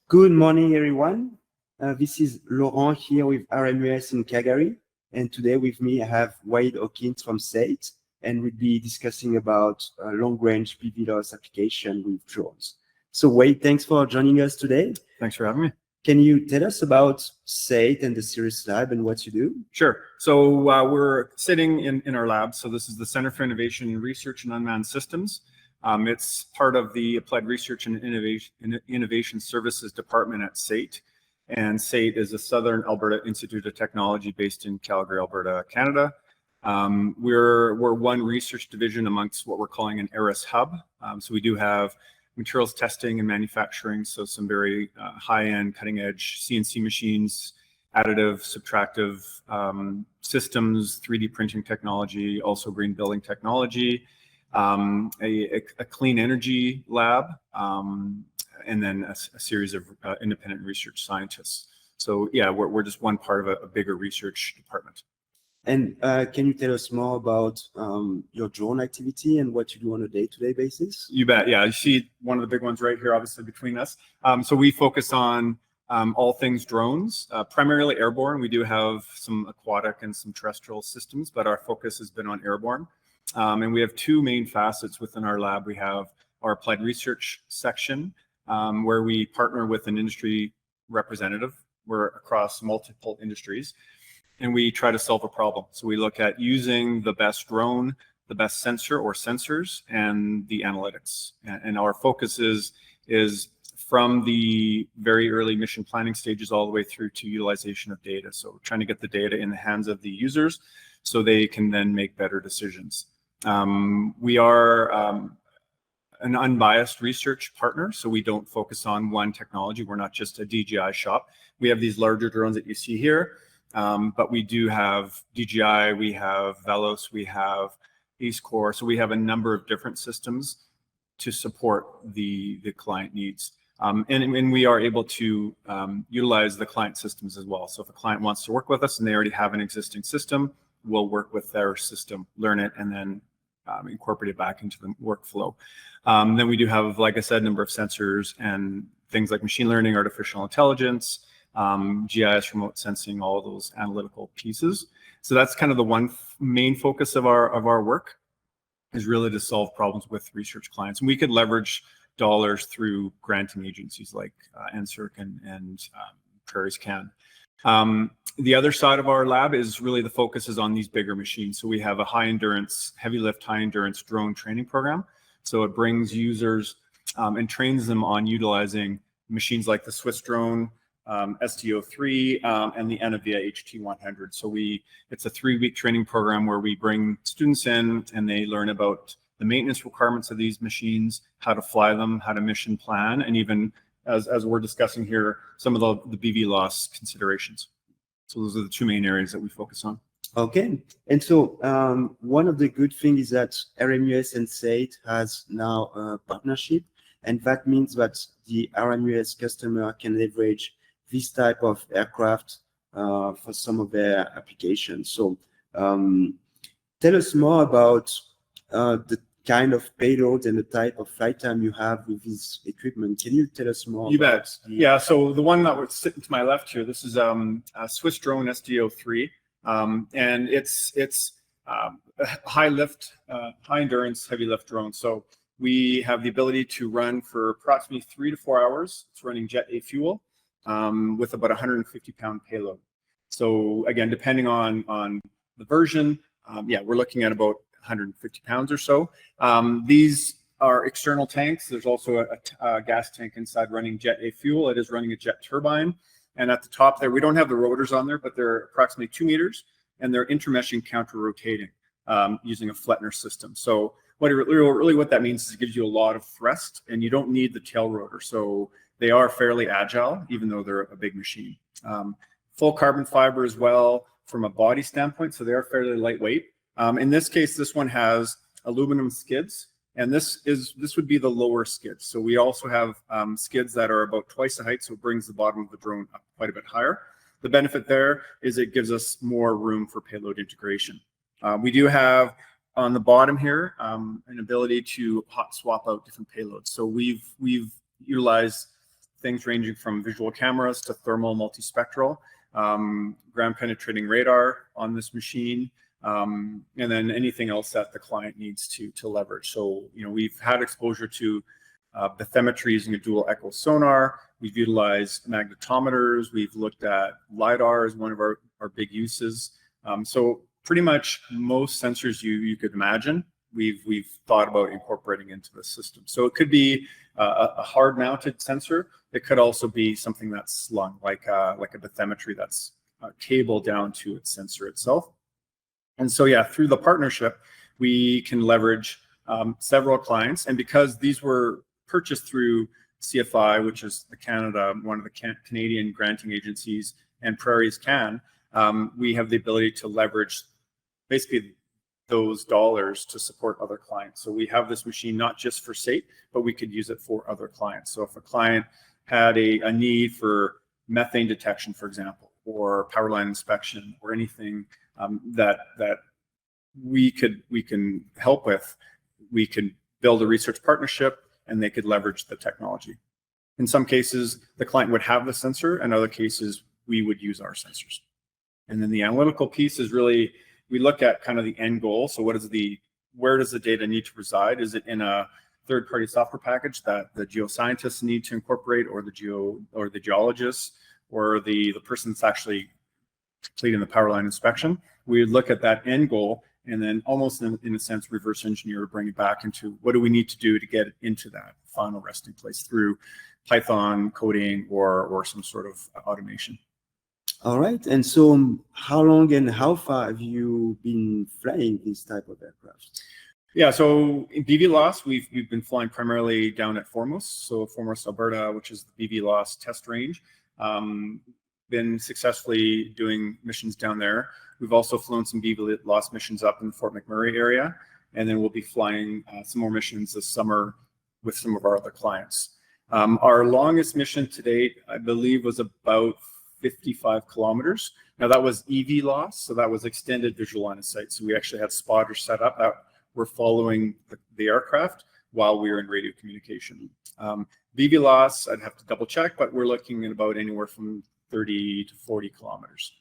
Good morning, everyone. This is Laurent here with RMUS in Calgary. And today with me, I have Wade Hawkins from SAIT, and we'll be discussing about long-range BVLOS application with drones. So Wade, thanks for joining us today. Thanks for having me. Can you tell us about SAIT and the Cirrus Lab and what you do? Sure. So we're sitting in our lab. So this is the Center for Innovation and Research in Unmanned Systems. It's part of the Applied Research and Innovation Services Department at SAIT. And SAIT is a Southern Alberta Institute of Technology based in Calgary, Alberta, Canada. We're one research division amongst what we're calling an ARIS hub. So we do have materials testing and manufacturing, so some very high-end, cutting-edge CNC machines, additive, subtractive systems, 3D printing technology, also green building technology, a clean energy lab, and then a series of independent research scientists. So yeah, we're just one part of a bigger research department. And can you tell us more about your drone activity and what you do on a day-to-day basis? You bet. Yeah, you see one of the big ones right here, obviously between us. So we focus on all things drones, primarily airborne. We do have some aquatic and some terrestrial systems, but our focus has been on airborne. And we have two main facets within our lab. We have our applied research section, where we partner with an industry representative. We're across multiple industries, and we try to solve a problem. So we look at using the best drone, the best sensor or sensors, and the analytics. And our focus is from the very early mission planning stages all the way through to utilization of data. So trying to get the data in the hands of the users so they can then make better decisions. We are an unbiased research partner, so we don't focus on one technology. We're not just a DJI shop. We have these larger drones that you see here, but we do have DJI, we have BVLOS, we have Ace Core. So we have a number of different systems to support the client needs. And we are able to utilize the client systems as well. So if a client wants to work with us and they already have an existing system, we'll work with their system, learn it, and then incorporate it back into the workflow. Then we do have, like I said, a number of sensors and things like machine learning, artificial intelligence, GIS, remote sensing, all of those analytical pieces. So that's kind of the one main focus of our work, is really to solve problems with research clients. And we could leverage dollars through granting agencies like NSERC and Prairies Can. The other side of our lab is really the focus is on these bigger machines. So we have a high endurance, heavy lift, high endurance drone training program. So it brings users and trains them on utilizing machines like the Swiss drone, STO3, and the Enavia HT100. So it's a 3-week training program where we bring students in and they learn about the maintenance requirements of these machines, how to fly them, how to mission plan, and even as we're discussing here, some of the BVLOS considerations. So those are the two main areas that we focus on. Okay. And so one of the good things is that RMUS and SAIT has now a partnership, and that means that the RMUS customer can leverage this type of aircraft for some of their applications. So tell us more about the kind of payload and the type of flight time you have with this equipment. Can you tell us more? You bet. Yeah, so the one that was sitting to my left here, this is a Swiss drone STO3, and it's high lift, high endurance, heavy lift drone. So we have the ability to run for approximately 3 to 4 hours. It's running Jet A fuel with about 150-pound payload. So again, depending on the version, yeah, we're looking at about 150 pounds or so. These are external tanks. There's also a gas tank inside running Jet A fuel. It is running a jet turbine. And at the top there, we don't have the rotors on there, but they're approximately 2 meters, and they're intermeshing counter-rotating using a Flettner system. So really what that means is it gives you a lot of thrust, and you don't need the tail rotor. So they are fairly agile, even though they're a big machine. Full carbon fiber as well from a body standpoint, so they are fairly lightweight. In this case, this one has aluminum skids, and this would be the lower skids. So we also have skids that are about twice the height, so it brings the bottom of the drone up quite a bit higher. The benefit there is it gives us more room for payload integration. We do have on the bottom here an ability to hot swap out different payloads. So we've utilized things ranging from visual cameras to thermal multispectral, ground penetrating radar on this machine, and then anything else that the client needs to leverage. So, we've had exposure to bathymetry using a dual echo sonar. We've utilized magnetometers. We've looked at LiDAR as one of our big uses. So pretty much most sensors you could imagine, we've thought about incorporating into the system. So it could be a hard mounted sensor. It could also be something that's slung, like a bathymetry that's cabled down to its sensor itself. And so, yeah, through the partnership, we can leverage several clients. And because these were purchased through CFI, which is one of the Canadian granting agencies, and Prairies Can, we have the ability to leverage basically those dollars to support other clients. So we have this machine not just for SAIT, but we could use it for other clients. So if a client had a need for methane detection, for example, or power line inspection, or anything that we can help with, we can build a research partnership and they could leverage the technology. In some cases, the client would have the sensor, and other cases, we would use our sensors. And then the analytical piece is really, we look at kind of the end goal. So where does the data need to reside? Is it in a third-party software package that the geoscientists need to incorporate, or the geologists, or the person that's actually completing the power line inspection? We would look at that end goal and then almost in a sense reverse engineer or bring it back into what do we need to do to get into that final resting place through Python coding or some sort of automation. All right. And so how long and how far have you been flying this type of aircraft? Yeah, so in BVLOS, we've been flying primarily down at Foremost, so Foremost, Alberta, which is the BVLOS test range. Been successfully doing missions down there. We've also flown some BVLOS missions up in the Fort McMurray area, and then we'll be flying some more missions this summer with some of our other clients. Our longest mission to date, I believe, was about 55 kilometers. Now that was EVLOS, so that was extended visual line of sight. So we actually had spotters set up that were following the aircraft while we were in radio communication. BVLOS, I'd have to double check, but we're looking at about anywhere from 30 to 40 kilometers.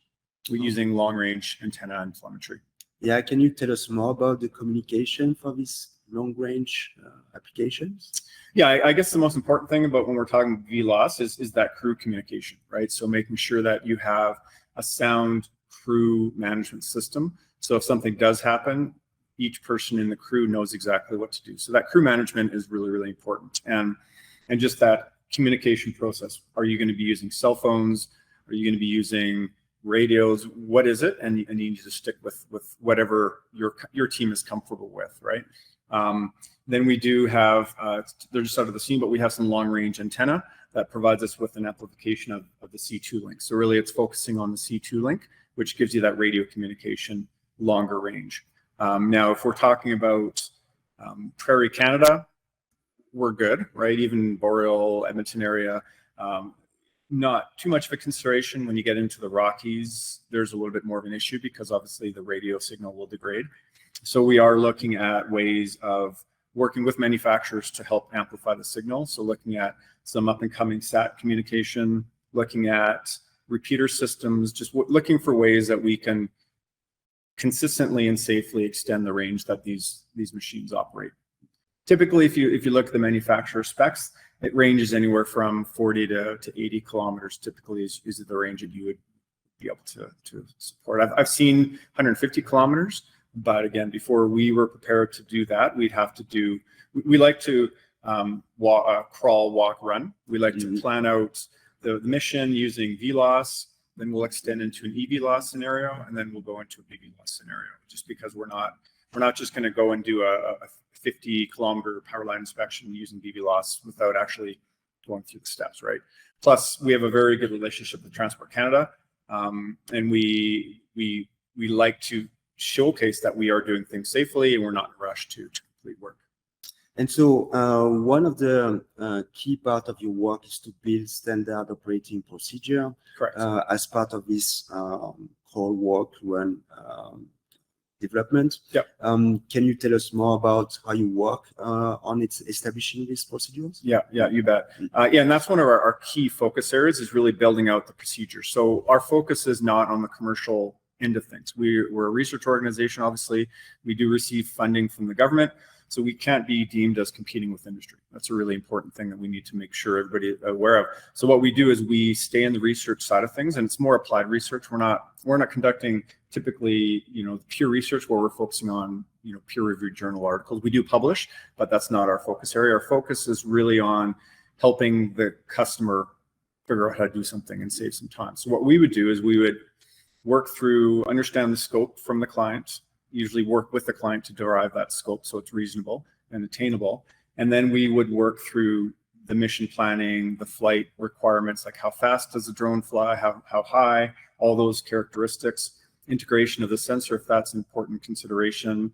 We're using long range antenna and telemetry. Yeah, can you tell us more about the communication for these long range applications? Yeah, I guess the most important thing about when we're talking VLOS is that crew communication, right? So making sure that you have a sound crew management system. So if something does happen, each person in the crew knows exactly what to do. So that crew management is really, really important. And just that communication process. Are you going to be using cell phones? Are you going to be using radios? What is it? And you need to stick with whatever your team is comfortable with, right? Then we do have, they're just out of the scene, but we have some long range antenna that provides us with an amplification of the C2 link. So really it's focusing on the C2 link, which gives you that radio communication longer range. Now, if we're talking about Prairie, Canada, we're good, right? Even Boreal, Edmonton area, not too much of a consideration. When you get into the Rockies, there's a little bit more of an issue because obviously the radio signal will degrade. So we are looking at ways of working with manufacturers to help amplify the signal. So looking at some up and coming SAT communication, looking at repeater systems, just looking for ways that we can consistently and safely extend the range that these machines operate. Typically, if you look at the manufacturer specs, it ranges anywhere from 40 to 80 kilometers. Typically, is the range that you would be able to support. I've seen 150 kilometers, but again, before we were prepared to do that, we'd have to do. We like to crawl, walk, run. We like to plan out the mission using VLOS. Then we'll extend into an EVLOS scenario, and then we'll go into a BVLOS scenario. Just because we're not just going to go and do a 50-kilometer power line inspection using BVLOS without actually going through the steps, right? Plus, we have a very good relationship with Transport Canada, and we like to showcase that we are doing things safely and we're not in a rush to complete work. And so one of the key part of your work is to build standard operating procedure. Correct. As part of this crawl, walk, run development. Yep. Can you tell us more about how you work on establishing these procedures? Yeah, you bet. Yeah, and that's one of our key focus areas is really building out the procedures. So our focus is not on the commercial end of things. We're a research organization, obviously. We do receive funding from the government, so we can't be deemed as competing with industry. That's a really important thing that we need to make sure everybody is aware of. So what we do is we stay in the research side of things, and it's more applied research. We're not conducting typically, pure research where we're focusing on, peer-reviewed journal articles. We do publish, but that's not our focus area. Our focus is really on helping the customer figure out how to do something and save some time. So what we would do is we would work through, understand the scope from the client, usually work with the client to derive that scope so it's reasonable and attainable. And then we would work through the mission planning, the flight requirements, like how fast does the drone fly, how high, all those characteristics, integration of the sensor if that's an important consideration,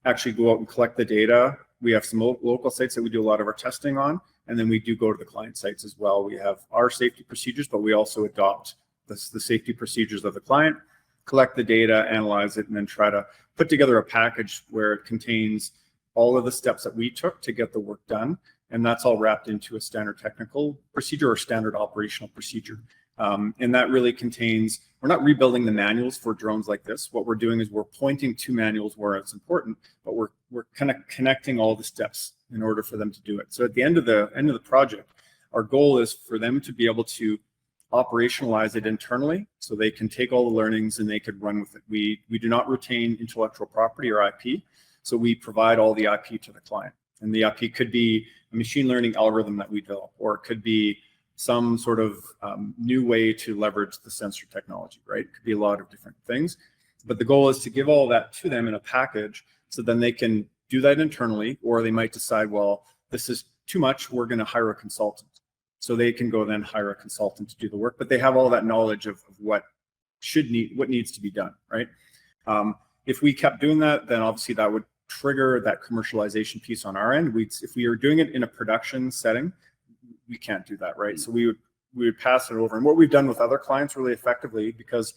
actually go out and collect the data. We have some local sites that we do a lot of our testing on, and then we do go to the client sites as well. We have our safety procedures, but we also adopt the safety procedures of the client, collect the data, analyze it, and then try to put together a package where it contains all of the steps that we took to get the work done. And that's all wrapped into a standard technical procedure or standard operational procedure. And that really contains, we're not rebuilding the manuals for drones like this. What we're doing is we're pointing to manuals where it's important, but we're kind of connecting all the steps in order for them to do it. So at the end of the project, our goal is for them to be able to operationalize it internally so they can take all the learnings and they could run with it. We do not retain intellectual property or IP, so we provide all the IP to the client. And the IP could be a machine learning algorithm that we develop, or it could be some sort of new way to leverage the sensor technology, right? It could be a lot of different things. But the goal is to give all that to them in a package so then they can do that internally, or they might decide, well, this is too much, we're going to hire a consultant. So they can go then hire a consultant to do the work, but they have all that knowledge of what needs to be done, right? If we kept doing that, then obviously that would trigger that commercialization piece on our end. If we are doing it in a production setting, we can't do that, right? So we would pass it over. And what we've done with other clients really effectively, because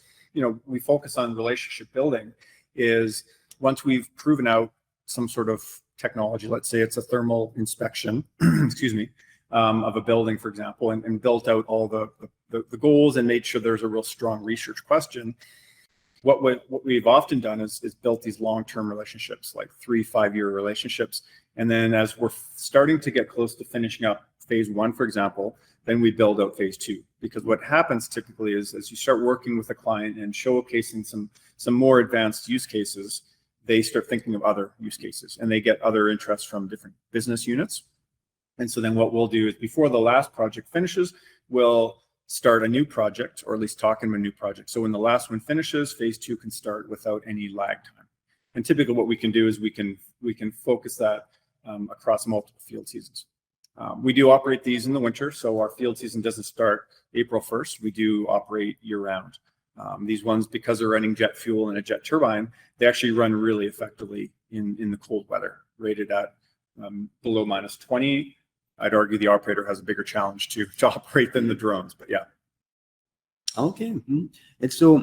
we focus on relationship building, is once we've proven out some sort of technology, let's say it's a thermal inspection, excuse me, of a building, for example, and built out all the goals and made sure there's a real strong research question. What we've often done is built these long-term relationships, like 3-5 year relationships. And then as we're starting to get close to finishing up phase 1, for example, then we build out phase 2. Because what happens typically is as you start working with a client and showcasing some more advanced use cases, they start thinking of other use cases and they get other interests from different business units. And so then what we'll do is before the last project finishes, we'll start a new project, or at least talk in a new project. So when the last one finishes, phase 2 can start without any lag time. And typically what we can do is we can focus that across multiple field seasons. We do operate these in the winter, so our field season doesn't start April 1st. We do operate year-round. These ones, because they're running jet fuel and a jet turbine, they actually run really effectively in the cold weather, rated at below -20. I'd argue the operator has a bigger challenge to operate than the drones, but yeah. Okay. And so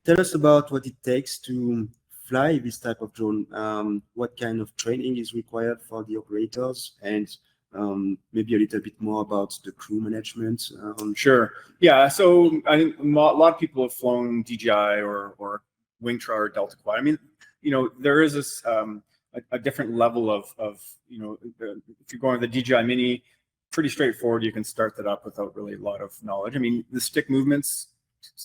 tell us about what it takes to fly this type of drone. What kind of training is required for the operators, and maybe a little bit more about the crew management. Sure. Yeah. So I think a lot of people have flown DJI or Wingtra or Delta Quad. I mean, there is this a different level of if you're going with the DJI Mini, pretty straightforward. You can start that up without really a lot of knowledge. I mean, the stick movements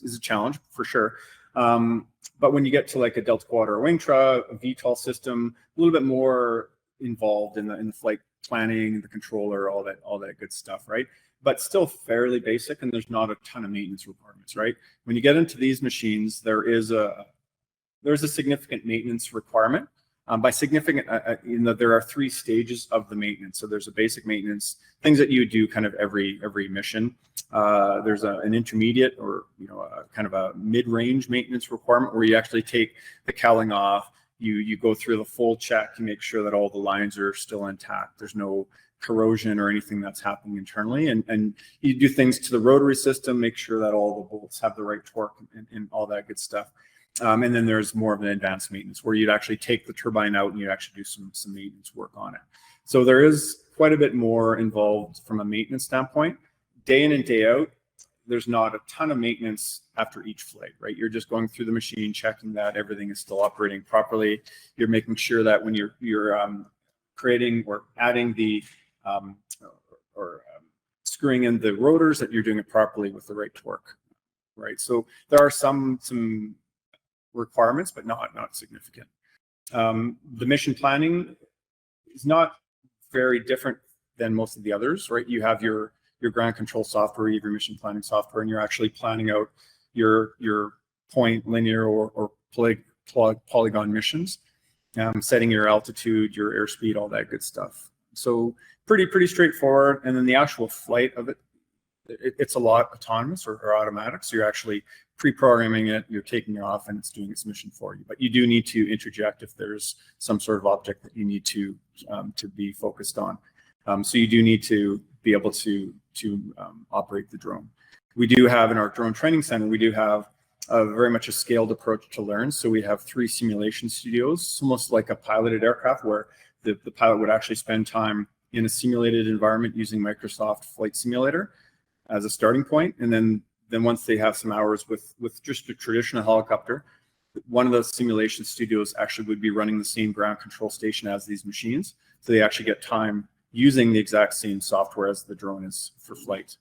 is a challenge for sure. But when you get to like a Delta Quad or a Wingtra, a VTOL system, a little bit more involved in the flight planning, the controller, all that good stuff, right? But still fairly basic, and there's not a ton of maintenance requirements, right? When you get into these machines, there's a significant maintenance requirement. By significant, there are 3 stages of the maintenance. So there's a basic maintenance, things that you do kind of every mission. There's an intermediate or kind of a mid-range maintenance requirement where you actually take the cowling off. You go through the full check. You make sure that all the lines are still intact. There's no corrosion or anything that's happening internally, and you do things to the rotary system, make sure that all the bolts have the right torque and all that good stuff. And then there's more of an advanced maintenance where you'd actually take the turbine out and you actually do some maintenance work on it. So there is quite a bit more involved from a maintenance standpoint. Day in and day out, there's not a ton of maintenance after each flight, right? You're just going through the machine, checking that everything is still operating properly. You're making sure that when you're creating or adding the screwing in the rotors, that you're doing it properly with the right torque, right? So there are some requirements, but not significant. The mission planning is not very different than most of the others, right? You have your ground control software, you have your mission planning software, and you're actually planning out your point, linear, or polygon missions, setting your altitude, your airspeed, all that good stuff. So pretty straightforward. And then the actual flight of it's a lot autonomous or automatic. So you're actually pre-programming it, you're taking it off, and it's doing its mission for you. But you do need to interject if there's some sort of object that you need to be focused on. So you do need to be able to operate the drone. We do have in our drone training center, we do have very much a scaled approach to learn. So we have 3 simulation studios, almost like a piloted aircraft where the pilot would actually spend time in a simulated environment using Microsoft Flight Simulator as a starting point. And then once they have some hours with just a traditional helicopter, one of those simulation studios actually would be running the same ground control station as these machines. So they actually get time using the exact same software as the drone is for flight.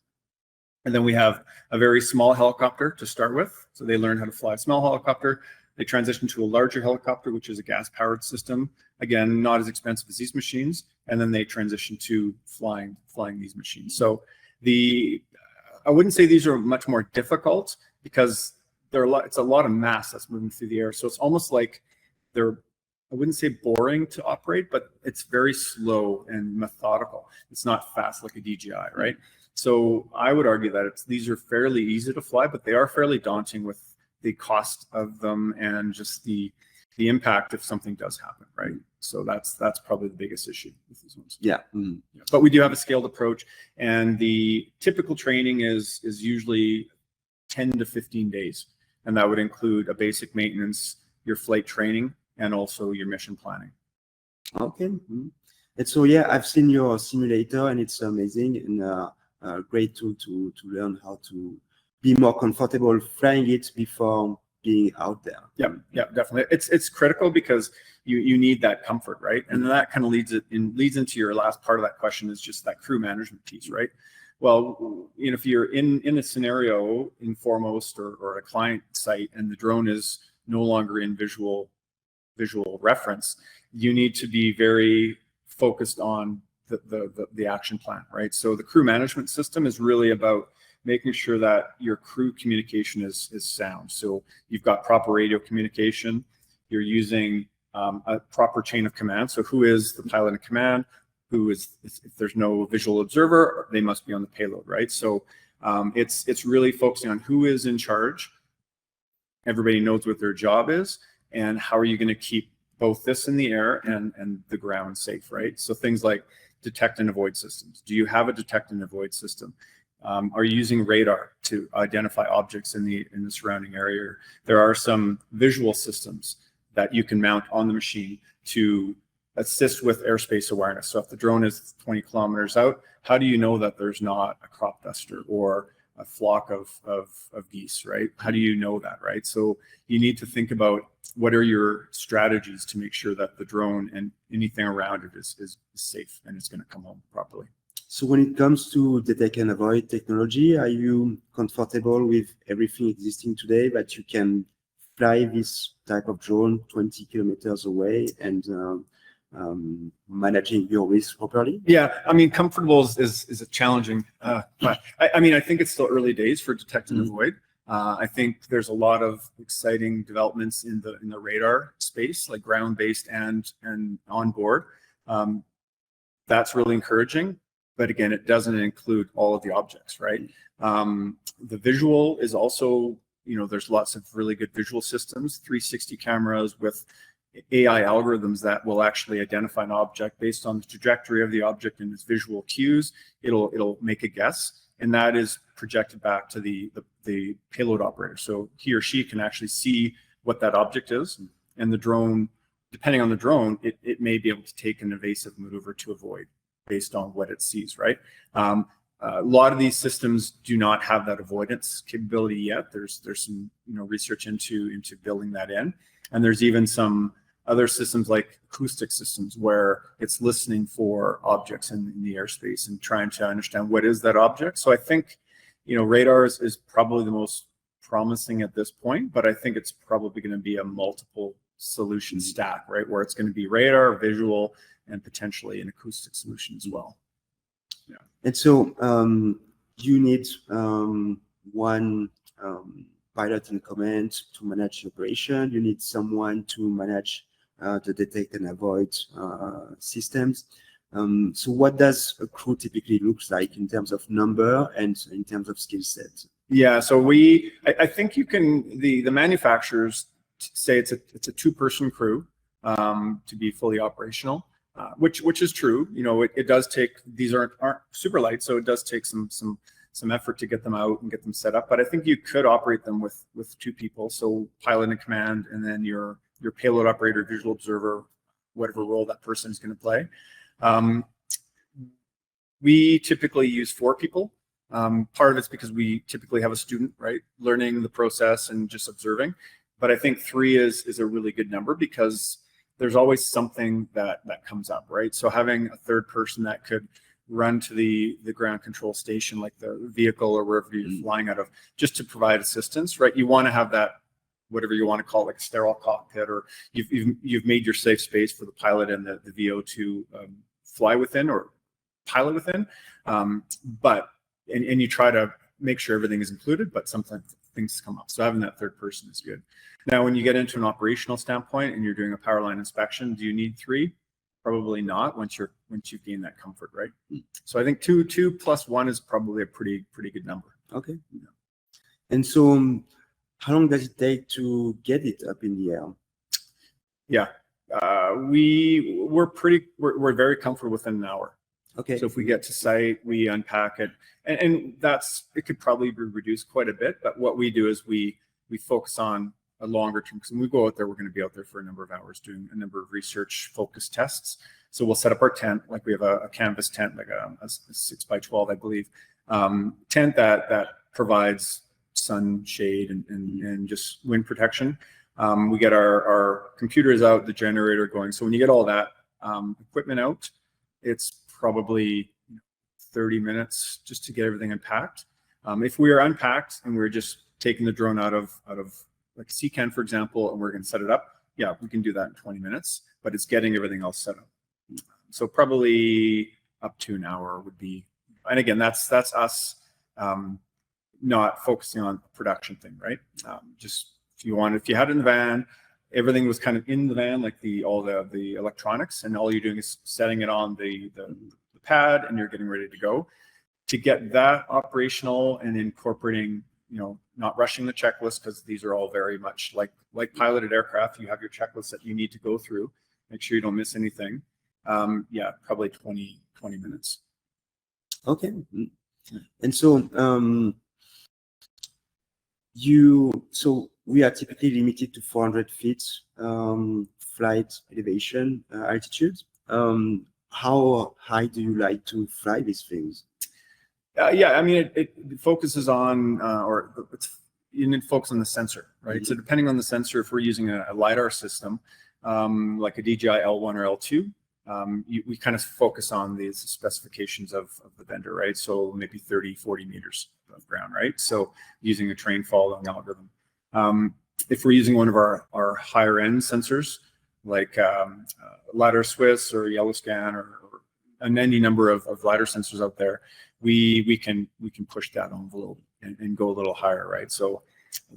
And then we have a very small helicopter to start with. So they learn how to fly a small helicopter. They transition to a larger helicopter, which is a gas-powered system. Again, not as expensive as these machines. And then they transition to flying these machines. So I wouldn't say these are much more difficult because it's a lot of mass that's moving through the air. So it's almost like I wouldn't say boring to operate, but it's very slow and methodical. It's not fast like a DJI, right? So I would argue that these are fairly easy to fly, but they are fairly daunting with the cost of them and just the impact if something does happen, right? So that's probably the biggest issue with these ones. Yeah. Yeah. But we do have a scaled approach, and the typical training is usually 10 to 15 days, and that would include a basic maintenance, your flight training, and also your mission planning. Okay. And so yeah, I've seen your simulator, and it's amazing and great to learn how to be more comfortable flying it before being out there. Yeah, definitely. It's critical because you need that comfort, right? And that kind of leads into your last part of that question, is just that crew management piece, right? Well, if you're in a scenario in Foremost or a client site and the drone is no longer in visual reference, you need to be very focused on the action plan, right? So the crew management system is really about making sure that your crew communication is sound. So you've got proper radio communication, you're using a proper chain of command. So who is the pilot in command? If there's no visual observer, they must be on the payload, right? So it's really focusing on who is in charge. Everybody knows what their job is, and how are you going to keep both this in the air and the ground safe, right? So things like detect and avoid systems. Do you have a detect and avoid system? Are you using radar to identify objects in the surrounding area? There are some visual systems that you can mount on the machine to assist with airspace awareness. So if the drone is 20 kilometers out, how do you know that there's not a crop duster or a flock of geese, right? How do you know that, right? So you need to think about what are your strategies to make sure that the drone and anything around it is safe and it's going to come home properly. So when it comes to detect and avoid technology, are you comfortable with everything existing today that you can fly this type of drone 20 kilometers away and managing your risk properly? Yeah, I mean, comfortable is a challenging, but I think it's still early days for detect and avoid. I think there's a lot of exciting developments in the radar space, like ground-based and on board. That's really encouraging. But again, it doesn't include all of the objects, right? The visual is also, there's lots of really good visual systems, 360 cameras with AI algorithms that will actually identify an object based on the trajectory of the object and its visual cues. It'll make a guess, and that is projected back to the payload operator. So he or she can actually see what that object is, and the drone, depending on the drone, it may be able to take an evasive maneuver to avoid based on what it sees, right? A lot of these systems do not have that avoidance capability yet. There's some research into building that in, and there's even some other systems like acoustic systems where it's listening for objects in the airspace and trying to understand what is that object. So I think radar is probably the most promising at this point, but I think it's probably going to be a multiple solution stack, right? Where it's going to be radar, visual, and potentially an acoustic solution as well. Yeah. And so you need one pilot in command to manage the operation. You need someone to manage the detect and avoid systems. So what does a crew typically looks like in terms of number and in terms of skill set? Yeah, so I think you can, the manufacturers say it's a 2-person crew to be fully operational. Which is true. It does take, these aren't super light, so it does take some effort to get them out and get them set up. But I think you could operate them with 2 people, so pilot in command, and then your payload operator, visual observer, whatever role that person is going to play. We typically use 4 people. Part of it's because we typically have a student, right, learning the process and just observing. But I think 3 is a really good number because there's always something that comes up, right? So having a 3rd person that could run to the ground control station, like the vehicle or wherever you're flying out of, just to provide assistance, right? You want to have that, whatever you want to call it, like a sterile cockpit, or you've made your safe space for the pilot and the VO to fly within or pilot within. But you try to make sure everything is included, but sometimes things come up. So having that 3rd person is good. Now, when you get into an operational standpoint and you're doing a power line inspection, do you need 3? Probably not once you've gained that comfort, right? So I think 2 plus 1 is probably a pretty good number. Okay. Yeah. And so how long does it take to get it up in the air? Yeah, we're very comfortable within an hour. Okay. So if we get to site, we unpack it, and it could probably be reduced quite a bit. But what we do is we focus on a longer term, because when we go out there, we're going to be out there for a number of hours doing a number of research focused tests. So we'll set up our tent, like we have a canvas tent, like a 6x12, I believe, tent that provides sun, shade, and just wind protection. We get our computers out, the generator going. So when you get all that equipment out, it's probably 30 minutes just to get everything unpacked. If we are unpacked and we're just taking the drone out of like CCAN, for example, and we're going to set it up, yeah, we can do that in 20 minutes, but it's getting everything else set up. So probably up to an hour would be, and again, that's us not focusing on the production thing, right? Just if you had it in the van, everything was kind of in the van, like all the electronics, and all you're doing is setting it on the pad, and you're getting ready to go. To get that operational and incorporating, not rushing the checklist, because these are all very much like piloted aircraft. You have your checklist that you need to go through, make sure you don't miss anything. Yeah, probably 20 minutes. Okay. And so we are typically limited to 400 feet flight elevation altitude. How high do you like to fly these things? Yeah, I mean, it focuses on, you need to focus on the sensor, right? Mm-hmm. So depending on the sensor, if we're using a LiDAR system, like a DJI L1 or L2, we kind of focus on these specifications of the vendor, right? So maybe 30, 40 meters above ground, right? So using a train following algorithm. If we're using one of our higher end sensors, like LiDAR Swiss or Yellowscan or any number of LiDAR sensors out there, we can push that envelope and go a little higher, right? So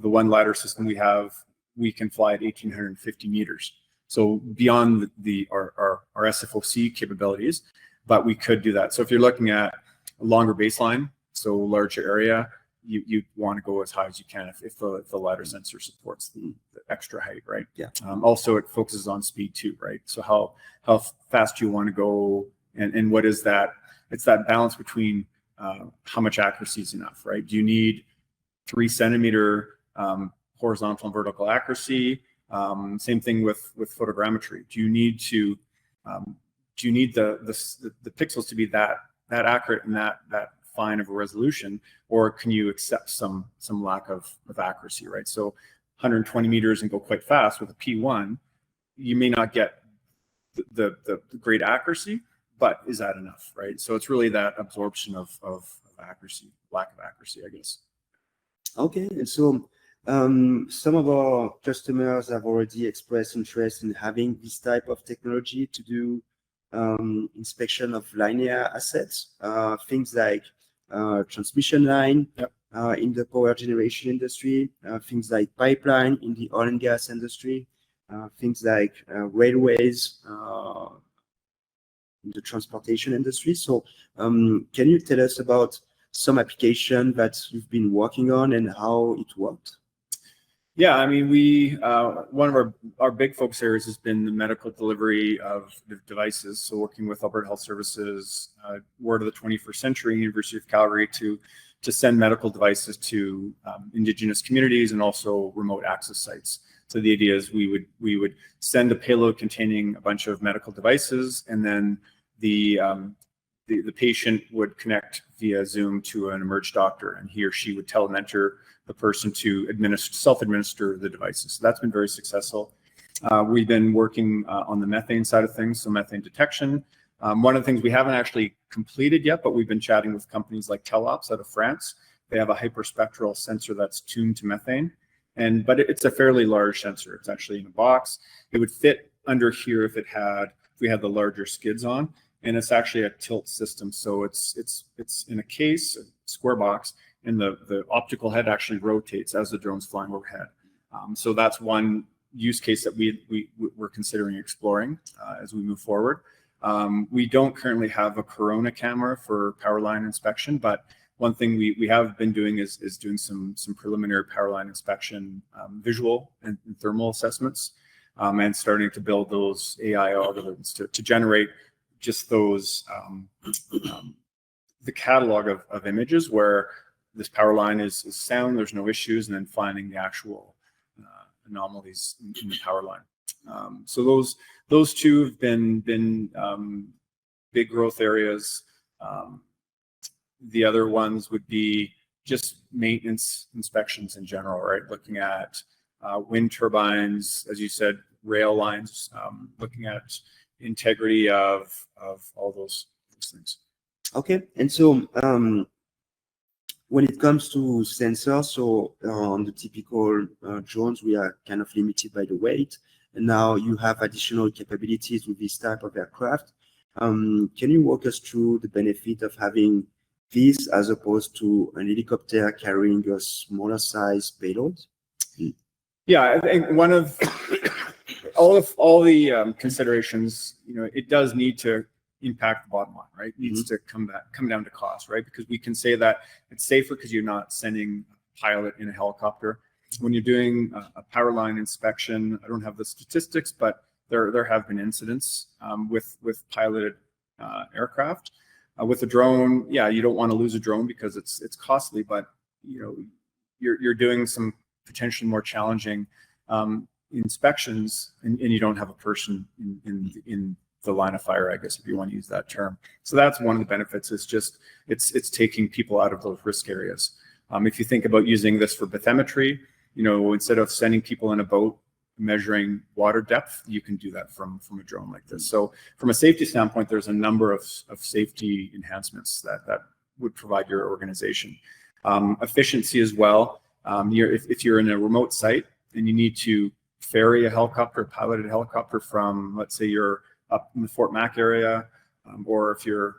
the one LiDAR system we have, we can fly at 1,850 meters. So beyond our SFOC capabilities, but we could do that. So if you're looking at a longer baseline, so larger area, you want to go as high as you can if the LiDAR sensor supports the extra height, right? Yeah. Also, it focuses on speed too, right? So how fast you want to go, and what is that? It's that balance between how much accuracy is enough, right? Do you need 3 centimeter horizontal and vertical accuracy. Same thing with photogrammetry. Do you need to the pixels to be that accurate and that fine of a resolution, or can you accept some lack of accuracy, right? So 120 meters and go quite fast with a P1, you may not get the great accuracy, but is that enough, right? So it's really that absorption of accuracy, lack of accuracy, I guess. Okay, and so some of our customers have already expressed interest in having this type of technology to do inspection of linear assets, things like transmission line. Yep. In the power generation industry, things like pipeline in the oil and gas industry, things like railways in the transportation industry. So can you tell us about some application that you've been working on and how it worked? Yeah, I mean, we one of our big focus areas has been the medical delivery of devices. So working with Alberta Health Services, Word of the 21st Century, University of Calgary to send medical devices to Indigenous communities and also remote access sites. So the idea is we would send a payload containing a bunch of medical devices, and then the patient would connect via Zoom to an emerge doctor, and he or she would telementor the person to self-administer the devices. So that's been very successful. We've been working on the methane side of things, so methane detection. One of the things we haven't actually completed yet, but we've been chatting with companies like Telops out of France. They have a hyperspectral sensor that's tuned to methane, but it's a fairly large sensor. It's actually in a box. It would fit under here if we had the larger skids on, and it's actually a tilt system. So it's in a case, a square box, and the optical head actually rotates as the drone's flying overhead. So that's one use case that we're considering exploring as we move forward. We don't currently have a Corona camera for power line inspection, but one thing we have been doing is doing some preliminary power line inspection visual and thermal assessments, and starting to build those AI algorithms to generate just those the catalog of images where this power line is sound, there's no issues, and then finding the actual anomalies in the power line. So those two have been big growth areas. The other ones would be just maintenance inspections in general, right? Looking at wind turbines, as you said, rail lines, looking at integrity of all those things. Okay, and so when it comes to sensors, so on the typical drones, we are kind of limited by the weight, and now you have additional capabilities with this type of aircraft. Can you walk us through the benefit of having this as opposed to an helicopter carrying a smaller size payload? Yeah, I think one of all the considerations, it does need to impact the bottom line, right? It needs to come down to cost, right? Because we can say that it's safer because you're not sending a pilot in a helicopter. When you're doing a power line inspection, I don't have the statistics, but there have been incidents with piloted aircraft. With a drone, yeah, you don't want to lose a drone because it's costly, but you're doing some potentially more challenging inspections, and you don't have a person in the line of fire, I guess, if you want to use that term. So that's one of the benefits. It's taking people out of those risk areas. If you think about using this for bathymetry, instead of sending people in a boat measuring water depth, you can do that from a drone like this. So from a safety standpoint, there's a number of safety enhancements that would provide your organization. Efficiency as well. If you're in a remote site and you need to ferry a helicopter, a piloted helicopter from, let's say you're up in the Fort Mac area, or if you're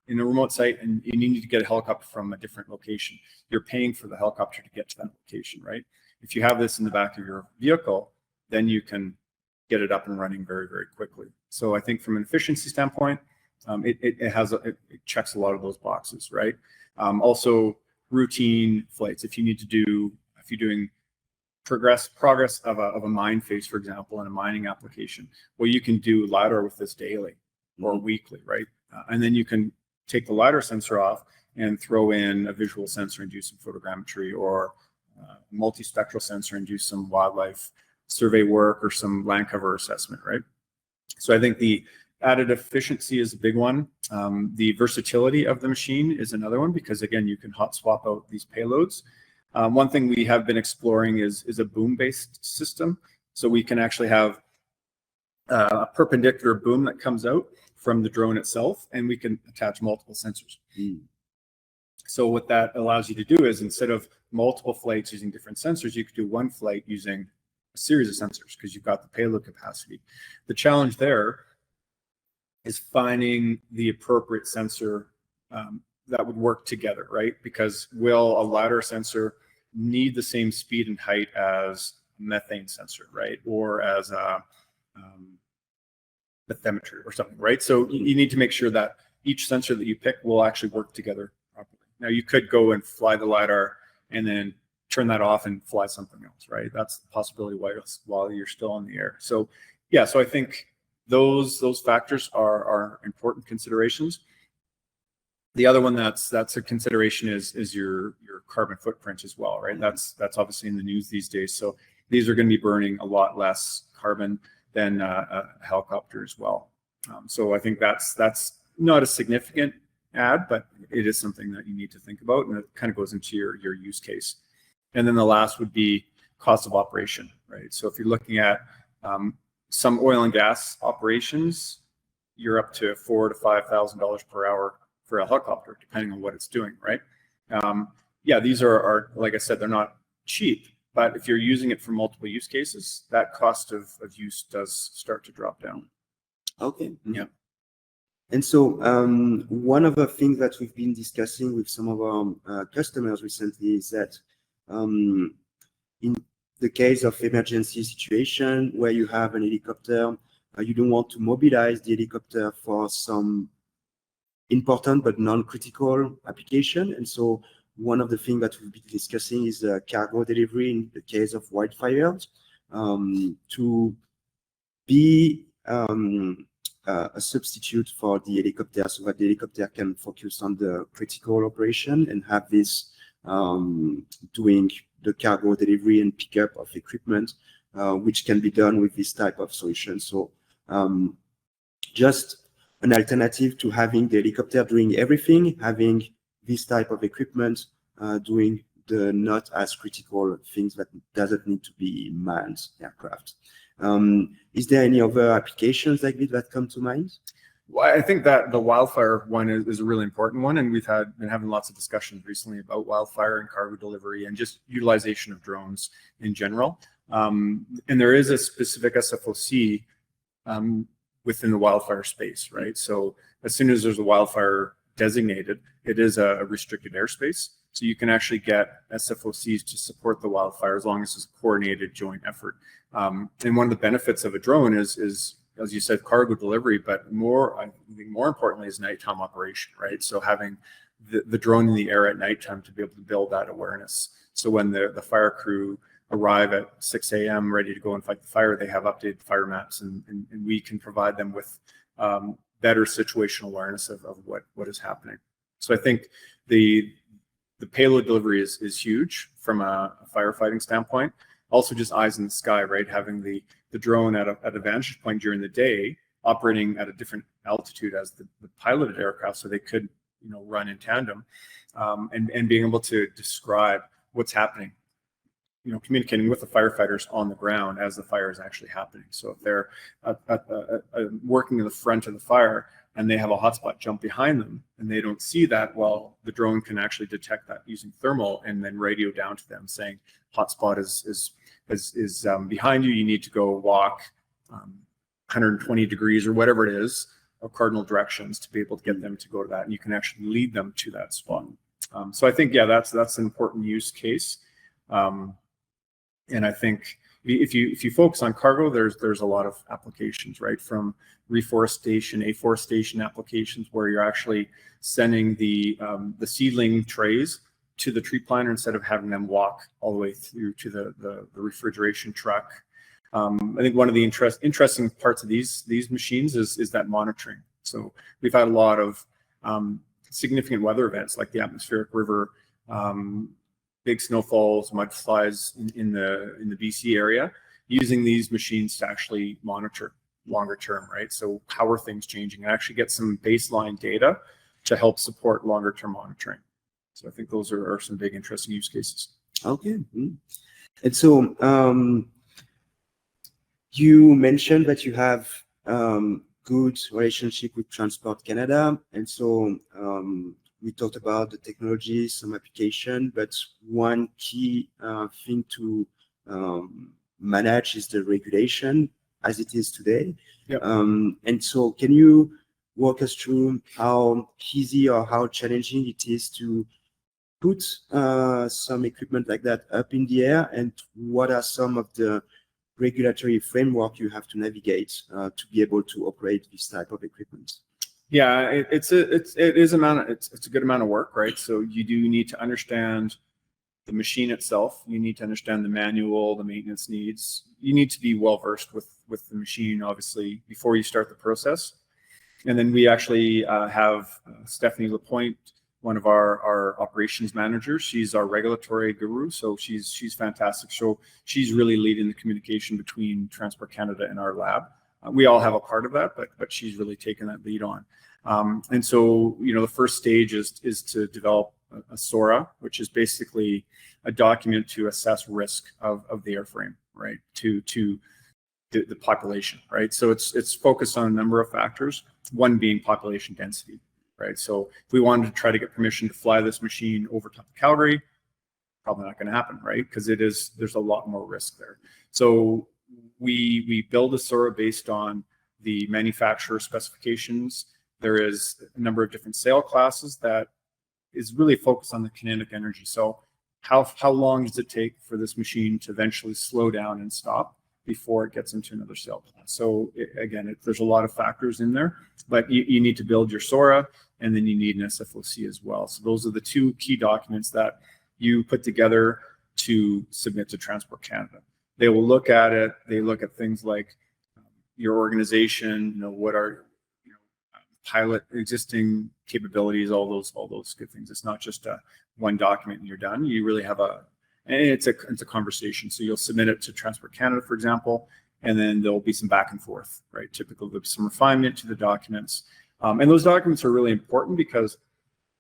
in a remote site and you need to get a helicopter from a different location, you're paying for the helicopter to get to that location, right? If you have this in the back of your vehicle, then you can get it up and running very, very quickly. So I think from an efficiency standpoint, it checks a lot of those boxes, right? Also routine flights. If you're doing progress of a mine phase, for example, in a mining application, well, you can do LiDAR with this daily or weekly, right? And then you can take the LiDAR sensor off and throw in a visual sensor and do some photogrammetry or multispectral sensor and do some wildlife survey work or some land cover assessment, right? So I think the added efficiency is a big one. The versatility of the machine is another one, because again, you can hot swap out these payloads. One thing we have been exploring is a boom-based system. So we can actually have a perpendicular boom that comes out from the drone itself, and we can attach multiple sensors. So what that allows you to do is, instead of multiple flights using different sensors, you could do one flight using a series of sensors because you've got the payload capacity. The challenge there is finding the appropriate sensor that would work together, right? Because will a LiDAR sensor need the same speed and height as a methane sensor, right? Or as a bathymetry or something, right? So you need to make sure that each sensor that you pick will actually work together properly. Now you could go and fly the LiDAR and then turn that off and fly something else, right? That's the possibility while you're still in the air. So yeah, so I think those factors are important considerations. The other one that's a consideration is your carbon footprint as well, right? That's obviously in the news these days. So these are going to be burning a lot less carbon than a helicopter as well. So I think that's not a significant add, but it is something that you need to think about, and it kind of goes into your use case. And then the last would be cost of operation, right? So if you're looking at some oil and gas operations, you're up to $4,000 to $5,000 per hour for a helicopter, depending on what it's doing, right? Yeah, these are, like I said, they're not cheap, but if you're using it for multiple use cases, that cost of use does start to drop down. Okay. Yeah. And so one of the things that we've been discussing with some of our customers recently is that in the case of emergency situation where you have an helicopter, you don't want to mobilize the helicopter for some important but non-critical application. And so one of the things that we've been discussing is cargo delivery in the case of wildfires, to be a substitute for the helicopter, so that the helicopter can focus on the critical operation and have this doing the cargo delivery and pickup of equipment, which can be done with this type of solution. So just an alternative to having the helicopter doing everything, having this type of equipment doing the not as critical things that doesn't need to be manned aircraft. Is there any other applications like this that come to mind? Well, I think that the wildfire one is a really important one, and we've been having lots of discussions recently about wildfire and cargo delivery and just utilization of drones in general. And there is a specific SFOC within the wildfire space, right? So as soon as there's a wildfire designated, it is a restricted airspace. So you can actually get SFOCs to support the wildfire as long as it's a coordinated joint effort. And one of the benefits of a drone is, as you said, cargo delivery, but I think more importantly is nighttime operation, right? So having the drone in the air at nighttime to be able to build that awareness. So when the fire crew arrive at 6 a.m. ready to go and fight the fire, they have updated fire maps, and we can provide them with better situational awareness of what is happening. So I think the payload delivery is huge from a firefighting standpoint. Also just eyes in the sky, right? Having the drone at a vantage point during the day, operating at a different altitude as the piloted aircraft, so they could run in tandem, and being able to describe what's happening, communicating with the firefighters on the ground as the fire is actually happening. So if they're working in the front of the fire and they have a hotspot jump behind them and they don't see that, well, the drone can actually detect that using thermal and then radio down to them saying, hotspot is behind you. You need to go walk 120 degrees or whatever it is, or cardinal directions, to be able to get them to go to that. And you can actually lead them to that spot. So I think, yeah, that's an important use case. And I think if you focus on cargo, there's a lot of applications, right? From reforestation, afforestation applications, where you're actually sending the seedling trays to the tree planter instead of having them walk all the way through to the refrigeration truck. I think one of the interesting parts of these machines is that monitoring. So we've had a lot of significant weather events like the atmospheric river big snowfalls, mudslides in the BC area, using these machines to actually monitor longer term, right? So how are things changing? And actually get some baseline data to help support longer term monitoring. So I think those are some big interesting use cases. Okay. And so you mentioned that you have good relationship with Transport Canada, and so we talked about the technology, some application, but one key thing to manage is the regulation as it is today. Yep. And so can you walk us through how easy or how challenging it is to put some equipment like that up in the air, and what are some of the regulatory framework you have to navigate to be able to operate this type of equipment? Yeah, it's a good amount of work, right? So you do need to understand the machine itself. You need to understand the manual, the maintenance needs. You need to be well versed with the machine, obviously, before you start the process. And then we actually have Stephanie Lapointe, one of our operations managers. She's our regulatory guru, so she's fantastic. So she's really leading the communication between Transport Canada and our lab. We all have a part of that, but she's really taken that lead on. And so, you know, the first stage is to develop a SORA, which is basically a document to assess risk of the airframe, right, to the population, right? So it's focused on a number of factors, one being population density, right? So if we wanted to try to get permission to fly this machine over top of Calgary, probably not going to happen, right? Because there's a lot more risk there. So we build a SORA based on the manufacturer specifications. There is a number of different sail classes that is really focused on the kinetic energy. So how long does it take for this machine to eventually slow down and stop before it gets into another sail class? So there's a lot of factors in there, but you need to build your SORA, and then you need an SFOC as well. So those are the two key documents that you put together to submit to Transport Canada. They will look at it. They look at things like your organization, you know, what are pilot existing capabilities, all those good things. It's not just one document and you're done. You really have and it's a conversation. So you'll submit it to Transport Canada, for example, and then there'll be some back and forth, right? Typically there'll be some refinement to the documents. And those documents are really important because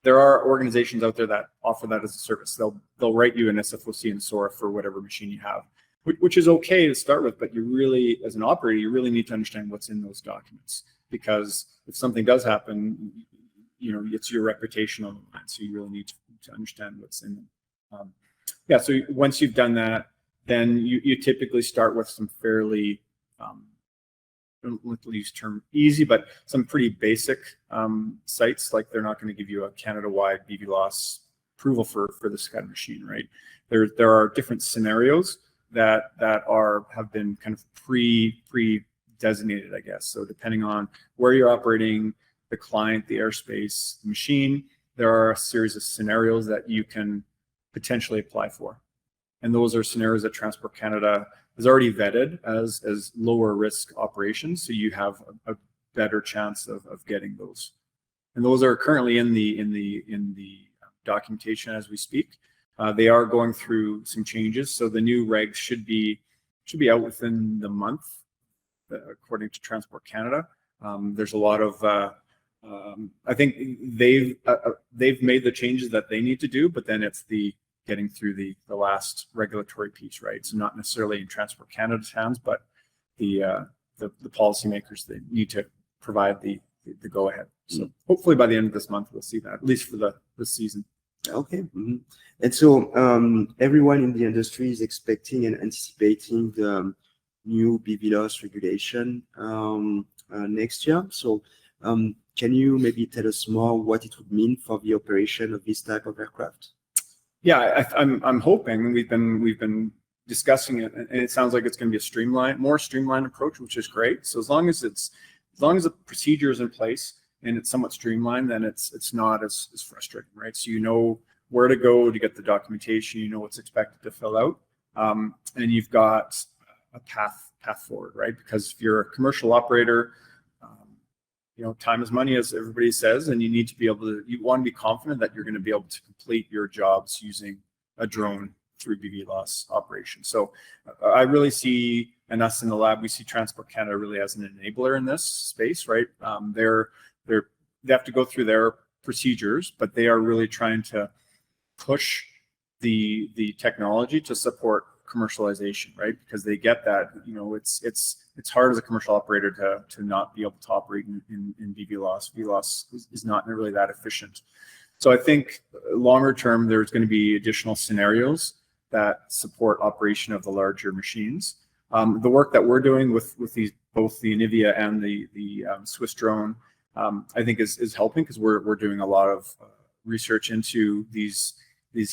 there are organizations out there that offer that as a service. They'll write you an SFOC and SORA for whatever machine you have, which is okay to start with, but you really, as an operator, you really need to understand what's in those documents, because if something does happen, you know, it's your reputation on the line. So you really need to understand what's in them. Yeah, so once you've done that, then you typically start with some fairly, let's use the term easy, but some pretty basic sites. Like they're not going to give you a Canada-wide BVLOS approval for this kind of machine, right? There are different scenarios that have been kind of pre-designated, I guess. So depending on where you're operating, the client, the airspace, the machine, there are a series of scenarios that you can potentially apply for. And those are scenarios that Transport Canada has already vetted as lower risk operations. So you have a better chance of getting those. And those are currently in the documentation as we speak. They are going through some changes. So the new regs should be out within the month, according to Transport Canada. There's a lot of I think they've made the changes that they need to do, but then it's the getting through the last regulatory piece, right? So not necessarily in Transport Canada's hands, but the policymakers, they need to provide the go ahead. So hopefully by the end of this month we'll see that, at least for this season. Okay. Mm-hmm. And so everyone in the industry is expecting and anticipating the new BVLOS regulation next year. So can you maybe tell us more what it would mean for the operation of this type of aircraft? Yeah, I'm hoping. We've been discussing it, and it sounds like it's going to be a more streamlined approach, which is great. So as long as the procedure is in place and it's somewhat streamlined, then it's not as frustrating, right? So you know where to go to get the documentation, you know what's expected to fill out, and you've got a path forward, right? Because if you're a commercial operator, you know, time is money, as everybody says, and you need to be able to, you want to be confident that you're going to be able to complete your jobs using a drone through BVLOS operation. So I really see, and us in the lab, we see Transport Canada really as an enabler in this space, right? They have to go through their procedures, but they are really trying to push the technology to support commercialization, right? Because they get that, you know, it's hard as a commercial operator to not be able to operate in BVLOS. BVLOS is not really that efficient. So I think longer term, there's going to be additional scenarios that support operation of the larger machines. The work that we're doing with these, both the Anivia and the Swiss drone, I think is helping, because we're doing a lot of research into these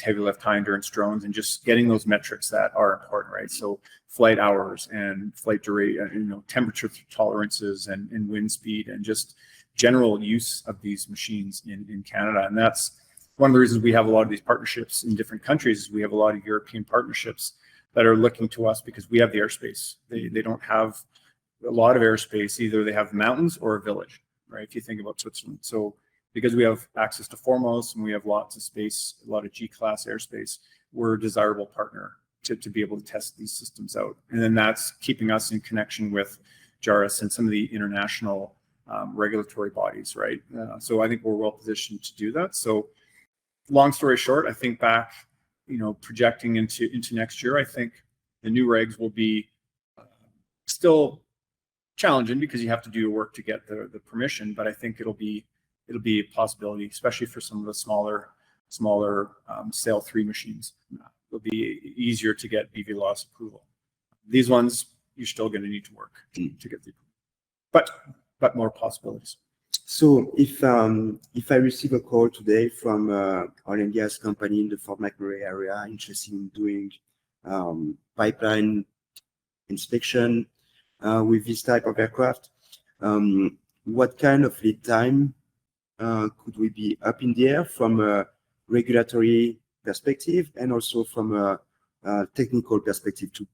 heavy lift high endurance drones and just getting those metrics that are important, right? So flight hours and flight duration, you know, temperature tolerances and wind speed, and just general use of these machines in Canada. And that's one of the reasons we have a lot of these partnerships in different countries. We have a lot of European partnerships that are looking to us because we have the airspace. They don't have a lot of airspace. Either they have mountains or a village, right? If you think about Switzerland. So because we have access to foremost and we have lots of space, a lot of G-class airspace, we're a desirable partner to be able to test these systems out. And then that's keeping us in connection with JARIS and some of the international regulatory bodies, right? So I think we're well positioned to do that. So long story short, I think back, you know, projecting into next year, I think the new regs will be still challenging because you have to do your work to get the permission, but I think it'll be a possibility, especially for some of the smaller Sail 3 machines. It'll be easier to get BVLOS approval. These ones, you're still going to need to work to get the approval, but more possibilities. So if I receive a call today from oil and gas company in the Fort McMurray area interested in doing pipeline inspection with this type of aircraft, what kind of lead time could we be up in the air from a regulatory perspective and also from a technical perspective to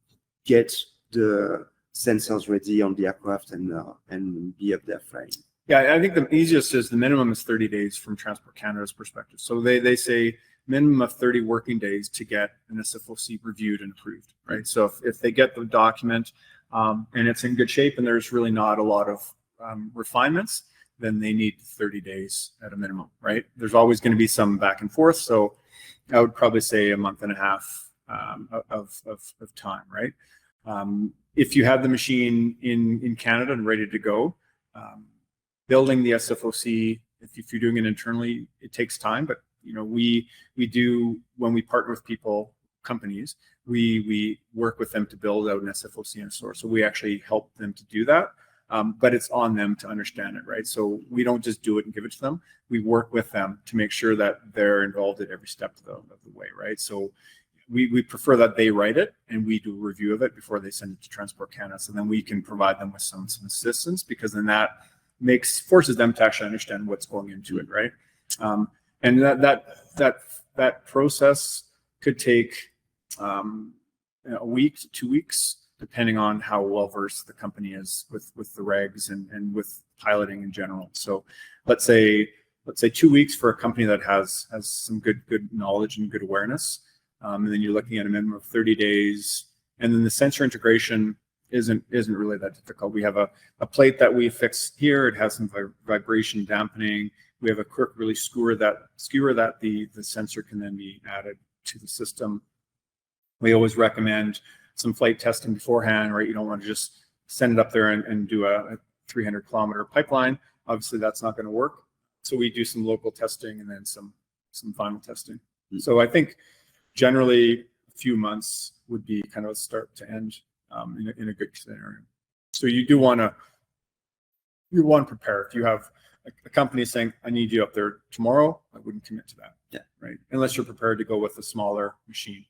get the sensors ready on the aircraft and be up there flying? Yeah, I think the easiest is the minimum is 30 days from Transport Canada's perspective. So they say minimum of 30 working days to get an SFOC reviewed and approved, right? So if they get the document and it's in good shape and there's really not a lot of refinements, then they need 30 days at a minimum, right? There's always going to be some back and forth. So I would probably say a month and a half of time, right? If you have the machine in Canada and ready to go, building the SFOC, if you're doing it internally, it takes time. But you know, we do, when we partner with companies, we work with them to build out an SFOC and a source. So we actually help them to do that. But it's on them to understand it, right? So we don't just do it and give it to them. We work with them to make sure that they're involved at every step of the way, right? So we prefer that they write it and we do a review of it before they send it to Transport Canada. So then we can provide them with some assistance, because then that forces them to actually understand what's going into it, right? And that process could take a week to 2 weeks, depending on how well versed the company is with the regs and with piloting in general. So let's say 2 weeks for a company that has some good knowledge and good awareness, and then you're looking at a minimum of 30 days. And then the sensor integration isn't really that difficult. We have a plate that we fix here. It has some vibration dampening. We have a quick release skewer that the sensor can then be added to the system. We always recommend some flight testing beforehand, right? You don't want to just send it up there and do a 300-kilometer pipeline. Obviously, that's not going to work. So we do some local testing and then some final testing. Mm-hmm. So I think generally a few months would be kind of a start to end in a good scenario. So you want to prepare. If you have a company saying, I need you up there tomorrow, I wouldn't commit to that. Yeah. Right. Unless you're prepared to go with a smaller machine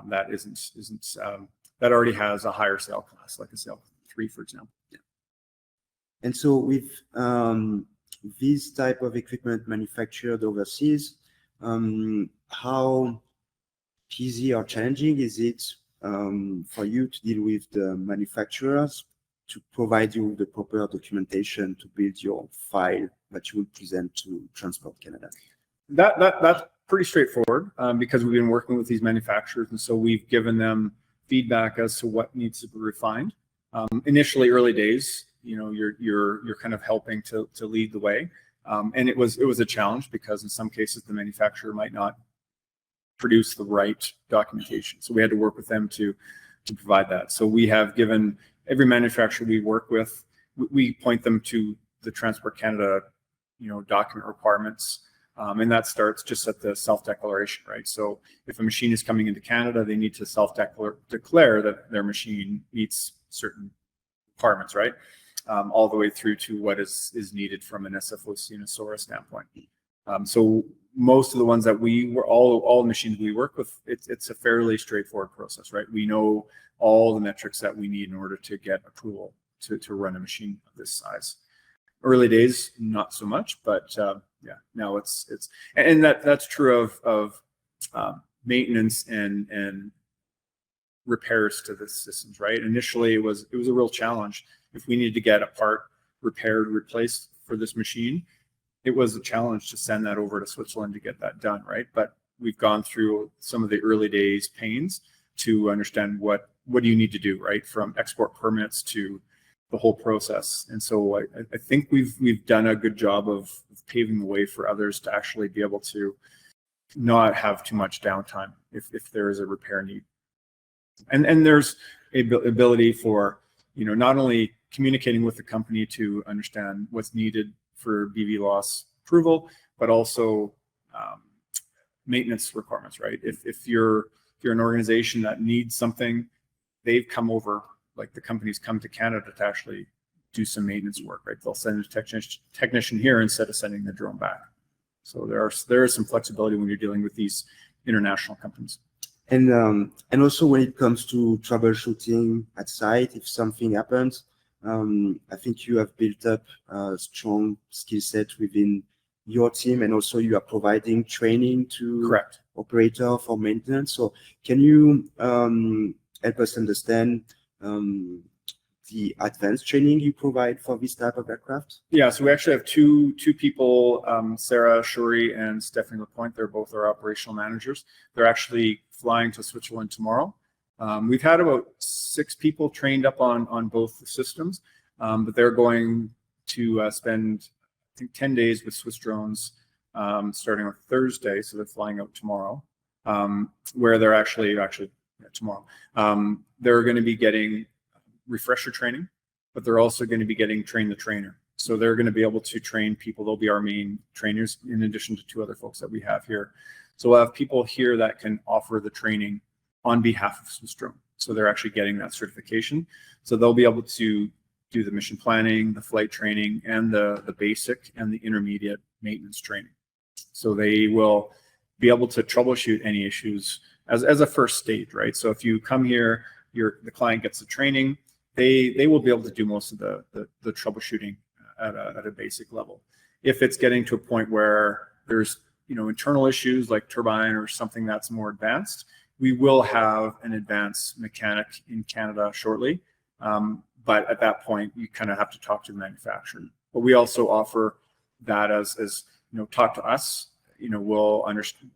that that already has a higher sail class, like a Sail 3, for example. Yeah. And so with this type of equipment manufactured overseas, how easy or challenging is it for you to deal with the manufacturers to provide you with the proper documentation to build your file that you will present to Transport Canada? That pretty straightforward because we've been working with these manufacturers, and so we've given them feedback as to what needs to be refined. Initially, early days, you're kind of helping to lead the way, and it was a challenge because in some cases the manufacturer might not produce the right documentation. So we had to work with them to provide that. So we have given every manufacturer we work with, we point them to the Transport Canada, document requirements. And that starts just at the self-declaration, right? So if a machine is coming into Canada, they need to self-declare that their machine meets certain requirements, right? All the way through to what is needed from an SFOC and a SORA standpoint. So most of the ones that all the machines we work with, it's a fairly straightforward process, right? We know all the metrics that we need in order to get approval to run a machine of this size. Early days, not so much, but yeah, now it's and that's true of maintenance and repairs to the systems, right? Initially, it was a real challenge. If we needed to get a part repaired, replaced for this machine, it was a challenge to send that over to Switzerland to get that done, right? But we've gone through some of the early days pains to understand what do you need to do, right? From export permits to the whole process. And so I think we've done a good job of paving the way for others to actually be able to not have too much downtime if there is a repair need. And there's a ability for, not only communicating with the company to understand what's needed for BVLOS approval, but also maintenance requirements, right? If you're an organization that needs something, they've come over, like the companies come to Canada to actually do some maintenance work, right? They'll send a technician here instead of sending the drone back. So there is some flexibility when you're dealing with these international companies. And also when it comes to troubleshooting at site, if something happens, I think you have built up a strong skill set within your team, and also you are providing training to Correct. operator for maintenance. So can you help us understand the advanced training you provide for this type of aircraft? Yeah, so we actually have two people, Sarah Shuri and Stephanie Lapointe. They're both our operational managers. They're actually flying to Switzerland tomorrow. We've had about 6 people trained up on both the systems, but they're going to spend, I think, 10 days with Swiss drones starting on Thursday. So they're flying out tomorrow, where they're actually tomorrow. They're going to be getting refresher training, but they're also going to be getting train the trainer. So they're going to be able to train people. They'll be our main trainers in addition to 2 other folks that we have here. So we'll have people here that can offer the training on behalf of Swiss Drone. So they're actually getting that certification. So they'll be able to do the mission planning, the flight training, and the basic and the intermediate maintenance training. So they will be able to troubleshoot any issues as a first stage, right? So if you come here, the client gets the training, they will be able to do most of the troubleshooting at a basic level. If it's getting to a point where there's internal issues like turbine or something that's more advanced, we will have an advanced mechanic in Canada shortly. But at that point, you kind of have to talk to the manufacturer. But we also offer that as talk to us. We'll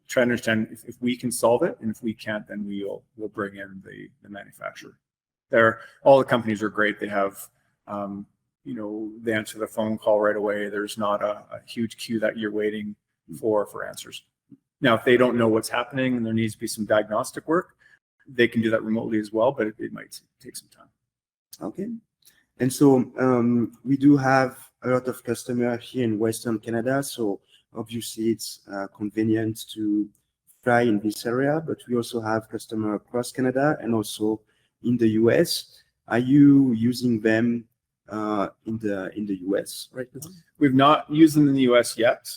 try to understand if we can solve it, and if we can't, then we'll bring in the manufacturer. All the companies are great. They have, they answer the phone call right away. There's not a huge queue that you're waiting for answers. Now, if they don't know what's happening and there needs to be some diagnostic work, they can do that remotely as well, but it might take some time. Okay. And so we do have a lot of customers here in Western Canada. So obviously it's convenient to fly in this area, but we also have customers across Canada and also in the US. Are you using them in the US right now? We've not used them in the US yet.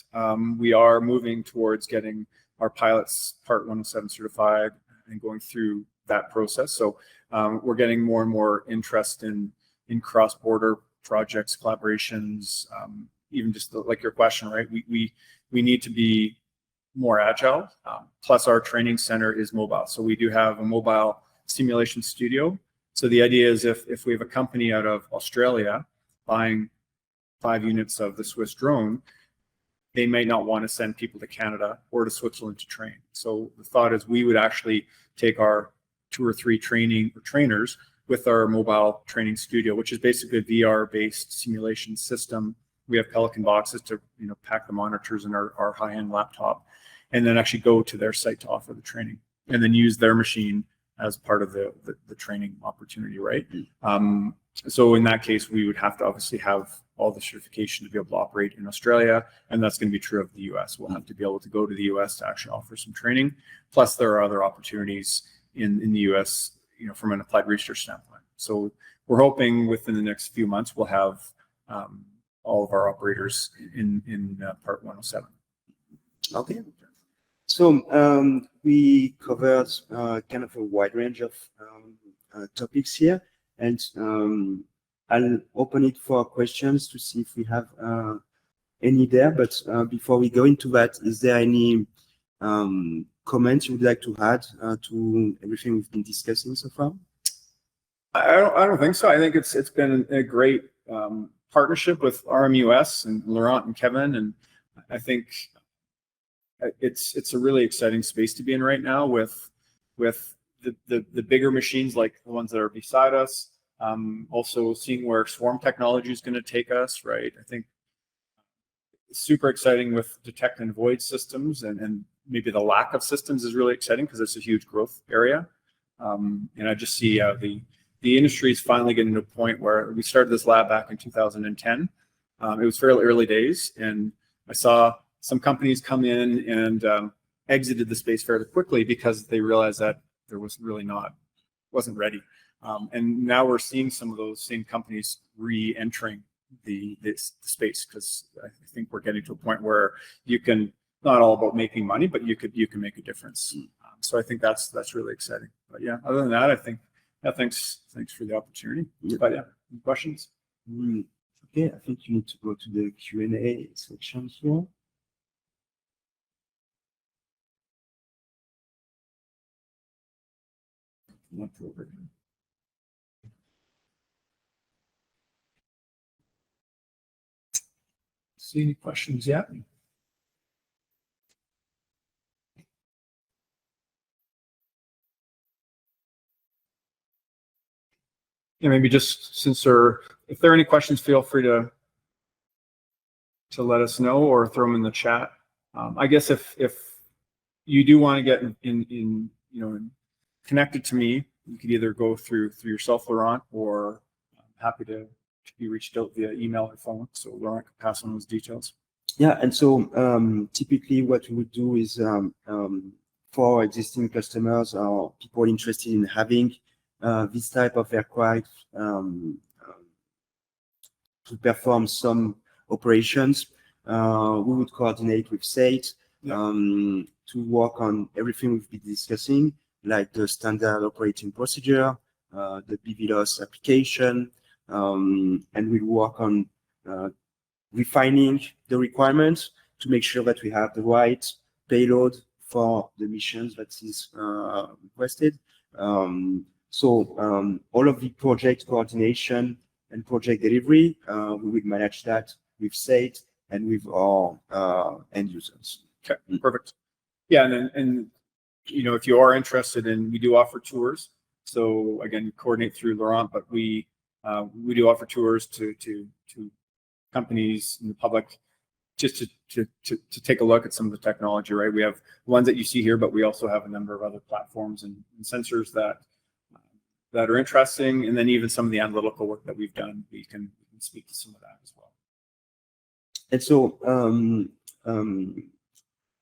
We are moving towards getting our pilots Part 107 certified and going through that process. So we're getting more and more interest in cross-border projects, collaborations, even just like your question, right? We need to be more agile. Plus our training center is mobile. So we do have a mobile simulation studio. So the idea is if we have a company out of Australia buying 5 units of the Swiss drone, they might not want to send people to Canada or to Switzerland to train. So the thought is we would actually take our 2 or 3 trainers with our mobile training studio, which is basically a VR-based simulation system. We have Pelican boxes to pack the monitors in our high-end laptop, and then actually go to their site to offer the training, and then use their machine as part of the training opportunity, right? So in that case, we would have to obviously have all the certification to be able to operate in Australia, and that's going to be true of the US. We'll have to be able to go to the US to actually offer some training. Plus, there are other opportunities in the US, from an applied research standpoint. So we're hoping within the next few months we'll have all of our operators in Part 107. Okay. So we covered kind of a wide range of topics here, and I'll open it for questions to see if we have any there. But before we go into that, is there any comments you would like to add to everything we've been discussing so far? I don't think so. I think it's been a great partnership with RMUS and Laurent and Kevin, and I think it's a really exciting space to be in right now with the bigger machines like the ones that are beside us. Also seeing where swarm technology is going to take us, right? I think it's super exciting with detect and avoid systems, and maybe the lack of systems is really exciting because it's a huge growth area. And I just see the industry is finally getting to a point where we started this lab back in 2010. It was fairly early days, and I saw some companies come in and exited the space fairly quickly because they realized that there was really wasn't ready. And now we're seeing some of those same companies re-entering the space, because I think we're getting to a point where you can, not all about making money, but you can make a difference. So I think that's really exciting. But yeah, other than that, I think, yeah, thanks for the opportunity. Yeah. But yeah, any questions? Okay, I think you need to go to the Q&A section here. Not over. See any questions yet? Yeah, maybe just if there are any questions, feel free to let us know or throw them in the chat. I guess if you do want to get in connected to me, you could either go through yourself, Laurent, or I'm happy to be reached out via email or phone. So Laurent can pass on those details. Yeah, and so typically what we would do is for our existing customers or people interested in having this type of aircraft to perform some operations, we would coordinate with SAIT to work on everything we've been discussing, like the standard operating procedure, the BVLOS application, and we'll work on refining the requirements to make sure that we have the right payload for the missions that is requested. So all of the project coordination and project delivery, we will manage that with SAIT and with our end users. Okay, perfect. Yeah, and if you are interested in, we do offer tours. So again, coordinate through Laurent, but we do offer tours to companies in the public, just to take a look at some of the technology, right? We have ones that you see here, but we also have a number of other platforms and sensors that are interesting, and then even some of the analytical work that we've done, we can speak to some of that as well. And so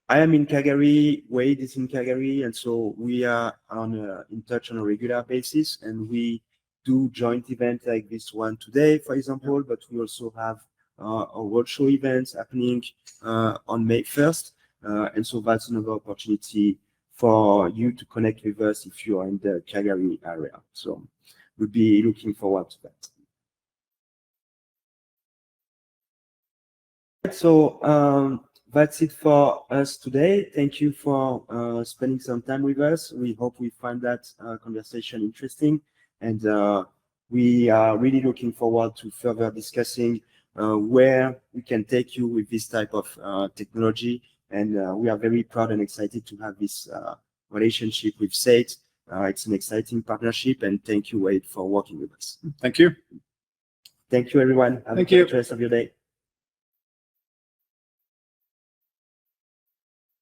I am in Calgary, Wade is in Calgary, and so we are in touch on a regular basis, and we do joint events like this one today, for example, but we also have a roadshow events happening on May 1st, and so that's another opportunity for you to connect with us if you are in the Calgary area. So we'll be looking forward to that. So that's it for us today. Thank you for spending some time with us. We hope we find that conversation interesting, and we are really looking forward to further discussing where we can take you with this type of technology. And we are very proud and excited to have this relationship with SAIT. It's an exciting partnership, and thank you, Wade, for working with us. Thank you. Thank you, everyone. Have a great rest of your day.